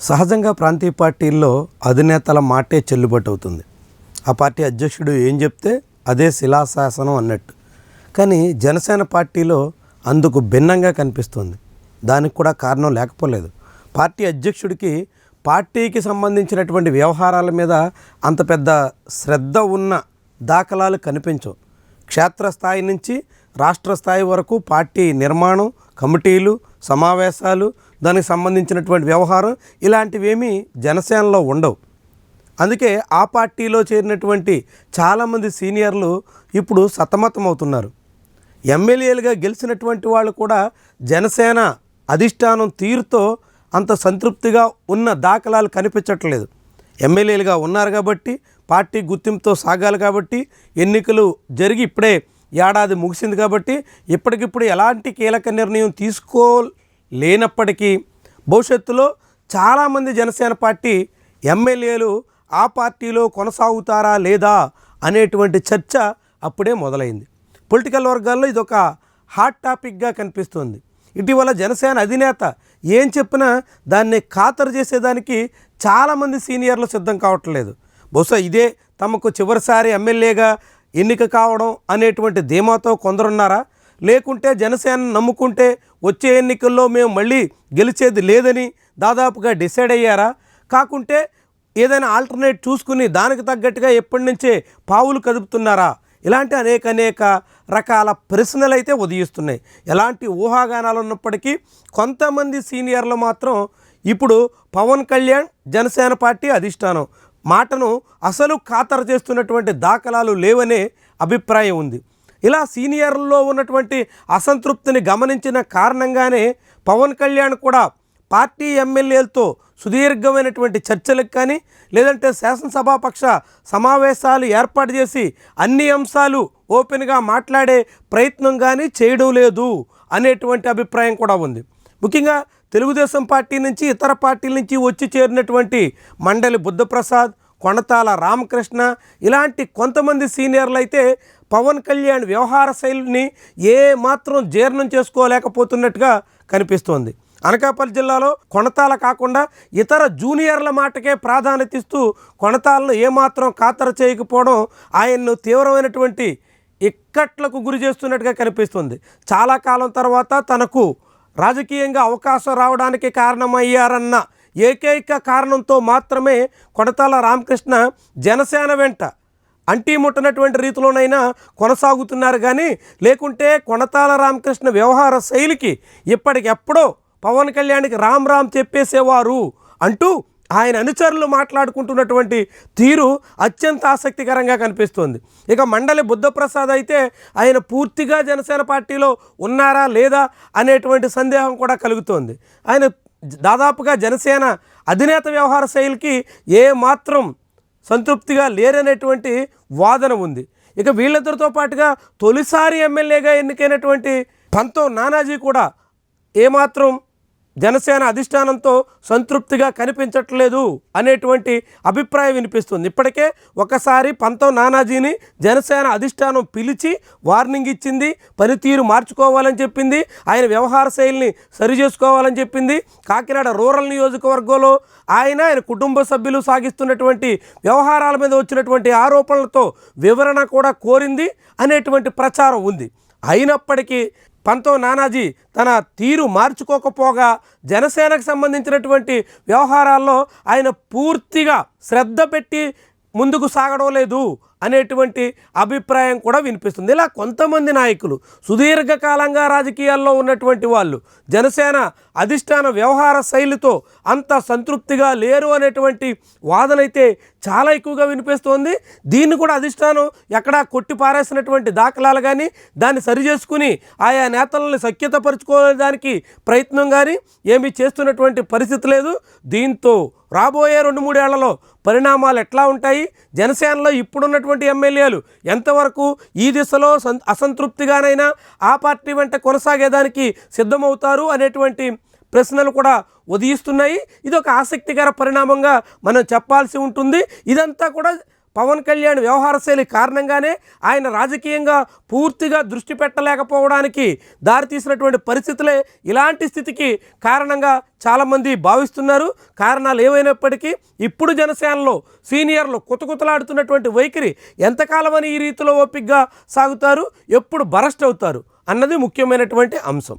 సహజంగా ప్రాంతీయ పార్టీల్లో అధినేతల మాటే చెల్లుబాటు అవుతుంది. ఆ పార్టీ అధ్యక్షుడు ఏం చెప్తే అదే శిలాశాసనం అన్నట్టు. కానీ జనసేన పార్టీలో అందుకు భిన్నంగా కనిపిస్తుంది. దానికి కూడా కారణం లేకపోలేదు. పార్టీ అధ్యక్షుడికి పార్టీకి సంబంధించినటువంటి వ్యవహారాల మీద అంత పెద్ద శ్రద్ధ ఉన్న దాఖలాలు కనిపించవు. క్షేత్రస్థాయి నుంచి రాష్ట్ర స్థాయి వరకు పార్టీ నిర్మాణం, కమిటీలు, సమావేశాలు, దానికి సంబంధించినటువంటి వ్యవహారం ఇలాంటివేమీ జనసేనలో ఉండవు. అందుకే ఆ పార్టీలో చేరినటువంటి చాలామంది సీనియర్లు ఇప్పుడు సతమతమవుతున్నారు. ఎమ్మెల్యేలుగా గెలిచినటువంటి వాళ్ళు కూడా జనసేన అధిష్టానం తీరుతో అంత సంతృప్తిగా ఉన్న దాఖలాలు కనిపించట్లేదు. ఎమ్మెల్యేలుగా ఉన్నారు కాబట్టి, పార్టీ గుర్తింపుతో సాగాలి కాబట్టి, ఎన్నికలు జరిగి ఇప్పుడే ఏడాది ముగిసింది కాబట్టి ఇప్పటికిప్పుడు ఎలాంటి కీలక నిర్ణయం తీసుకోలేనప్పటికీ భవిష్యత్తులో చాలామంది జనసేన పార్టీ ఎమ్మెల్యేలు ఆ పార్టీలో కొనసాగుతారా లేదా అనేటువంటి చర్చ అప్పుడే మొదలైంది. పొలిటికల్ వర్గాల్లో ఇదొక హాట్ టాపిక్గా కనిపిస్తుంది. ఇటీవల జనసేన అధినేత ఏం చెప్పినా దాన్ని ఖాతరు చేసేదానికి చాలామంది సీనియర్లు సిద్ధం కావట్లేదు. బహుశా ఇదే తమకు చివరిసారి ఎమ్మెల్యేగా ఎన్నిక కావడం అనేటువంటి ధీమాతో కొందరున్నారా, లేకుంటే జనసేన నమ్ముకుంటే వచ్చే ఎన్నికల్లో మేము మళ్ళీ గెలిచేది లేదని దాదాపుగా డిసైడ్ అయ్యారా, కాకుంటే ఏదైనా ఆల్టర్నేట్ చూసుకుని దానికి తగ్గట్టుగా ఎప్పటి నుంచే పావులు కదుపుతున్నారా? ఇలాంటి అనేక రకాల ప్రశ్నలు అయితే ఉదయిస్తున్నాయి. ఎలాంటి ఊహాగానాలు ఉన్నప్పటికీ కొంతమంది సీనియర్లు మాత్రం ఇప్పుడు పవన్ కళ్యాణ్ జనసేన పార్టీ అధిష్టానం మాటను అసలు ఖాతరు చేస్తున్నటువంటి దాఖలాలు లేవనే అభిప్రాయం ఉంది. ఇలా సీనియర్లలో ఉన్నటువంటి అసంతృప్తిని గమనించిన కారణంగానే పవన్ కళ్యాణ్ కూడా పార్టీ ఎమ్మెల్యేలతో సుదీర్ఘమైనటువంటి చర్చలకు కానీ, లేదంటే శాసనసభాపక్ష సమావేశాలు ఏర్పాటు చేసి అన్ని అంశాలు ఓపెన్గా మాట్లాడే ప్రయత్నం కానీ చేయడం లేదు అనేటువంటి అభిప్రాయం కూడా ఉంది. ముఖ్యంగా తెలుగుదేశం పార్టీ నుంచి, ఇతర పార్టీల నుంచి వచ్చి చేరినటువంటి మండలి బుద్ధప్రసాద్, కొణతాల రామకృష్ణ ఇలాంటి కొంతమంది సీనియర్లు అయితే పవన్ కళ్యాణ్ వ్యవహార శైలిని ఏ మాత్రం జీర్ణం చేసుకోలేకపోతున్నట్టుగా కనిపిస్తోంది. అనకాపల్లి జిల్లాలో కొణతాల కాకుండా ఇతర జూనియర్ల మాటకే ప్రాధాన్యత ఇస్తూ కొణతాలను ఏమాత్రం ఖాతరు చేయకపోవడం ఆయన్ను తీవ్రమైనటువంటి ఇక్కట్లకు గురి చేస్తున్నట్టుగా కనిపిస్తుంది. చాలా కాలం తర్వాత తనకు రాజకీయంగా అవకాశం రావడానికి కారణమయ్యారన్న ఏకైక కారణంతో మాత్రమే కొణతాల రామకృష్ణ జనసేన వెంట అంటిముట్టనటువంటి రీతిలోనైనా కొనసాగుతున్నారు. కానీ లేకుంటే కొణతాల రామకృష్ణ వ్యవహార శైలికి ఇప్పటికెప్పుడో పవన్ కళ్యాణ్కి రామ్ చెప్పేసేవారు అంటూ ఆయన అనుచరులు మాట్లాడుకుంటున్నటువంటి తీరు అత్యంత ఆసక్తికరంగా కనిపిస్తుంది. ఇక మండలి బుద్ధప్రసాద్ అయితే ఆయన పూర్తిగా జనసేన పార్టీలో ఉన్నారా లేదా అనేటువంటి సందేహం కూడా కలుగుతోంది. ఆయన దాదాపుగా జనసేన అధినేత వ్యవహార శైలికి ఏ మాత్రం సంతృప్తిగా లేరనేటువంటి వాదన ఉంది. ఇక వీళ్ళిద్దరితో పాటుగా తొలిసారి ఎమ్మెల్యేగా ఎన్నికైనటువంటి పంతో నానాజీ కూడా ఏమాత్రం జనసేన అధిష్టానంతో సంతృప్తిగా కనిపించట్లేదు అనేటువంటి అభిప్రాయం వినిపిస్తుంది. ఇప్పటికే ఒకసారి పంతో నానాజీని జనసేన అధిష్టానం పిలిచి వార్నింగ్ ఇచ్చింది, పనితీరు మార్చుకోవాలని చెప్పింది, ఆయన వ్యవహార శైలిని సరి చేసుకోవాలని చెప్పింది. కాకినాడ రూరల్ నియోజకవర్గంలో ఆయన కుటుంబ సభ్యులు సాగిస్తున్నటువంటి వ్యవహారాల మీద వచ్చినటువంటి ఆరోపణలతో వివరణ కూడా కోరింది అనేటువంటి ప్రచారం ఉంది. అయినప్పటికీ పంతో నానాజీ తన తీరు మార్చుకోకపోగా జనసేనకు సంబంధించినటువంటి వ్యవహారాల్లో ఆయన పూర్తిగా శ్రద్ధ పెట్టి ముందుకు సాగడం లేదు అనేటువంటి అభిప్రాయం కూడా వినిపిస్తుంది. ఇలా కొంతమంది నాయకులు సుదీర్ఘకాలంగా రాజకీయాల్లో ఉన్నటువంటి వాళ్ళు జనసేన అధిష్టాన వ్యవహార శైలితో అంత సంతృప్తిగా లేరు అనేటువంటి వాదన అయితే చాలా ఎక్కువగా వినిపిస్తోంది. దీన్ని కూడా అధిష్టానం ఎక్కడా కొట్టి పారేసినటువంటి దాఖలాలు కానీ, దాన్ని సరిచేసుకుని ఆయా నేతలని సఖ్యతపరుచుకోవడానికి ప్రయత్నం కానీ ఏమీ చేస్తున్నటువంటి పరిస్థితి లేదు. దీంతో రాబోయే 2-3 ఏళ్లలో పరిణామాలు ఎట్లా ఉంటాయి, జనసేనలో ఇప్పుడున్నటువంటి ఎమ్మెల్యేలు ఎంతవరకు ఈ దిశలో అసంతృప్తిగానైనా ఆ పార్టీ వెంట కొనసాగేదానికి సిద్ధమవుతారు అనేటువంటి ప్రశ్నలు కూడా ఉదయిస్తున్నాయి. ఇది ఒక ఆసక్తికర పరిణామంగా మనం చెప్పాల్సి ఉంటుంది. ఇదంతా కూడా పవన్ కళ్యాణ్ వ్యవహార శైలి కారణంగానే ఆయన రాజకీయంగా పూర్తిగా దృష్టి పెట్టలేకపోవడానికి దారితీసినటువంటి పరిస్థితులే ఇలాంటి స్థితికి కారణంగా చాలామంది భావిస్తున్నారు. కారణాలు ఏమైనప్పటికీ ఇప్పుడు జనసేనలో సీనియర్లు కుతకుతలాడుతున్నటువంటి వైఖరి ఎంతకాలమని ఈ రీతిలో ఓపికగా సాగుతారు, ఎప్పుడు బరస్ట్ అవుతారు అన్నది ముఖ్యమైనటువంటి అంశం.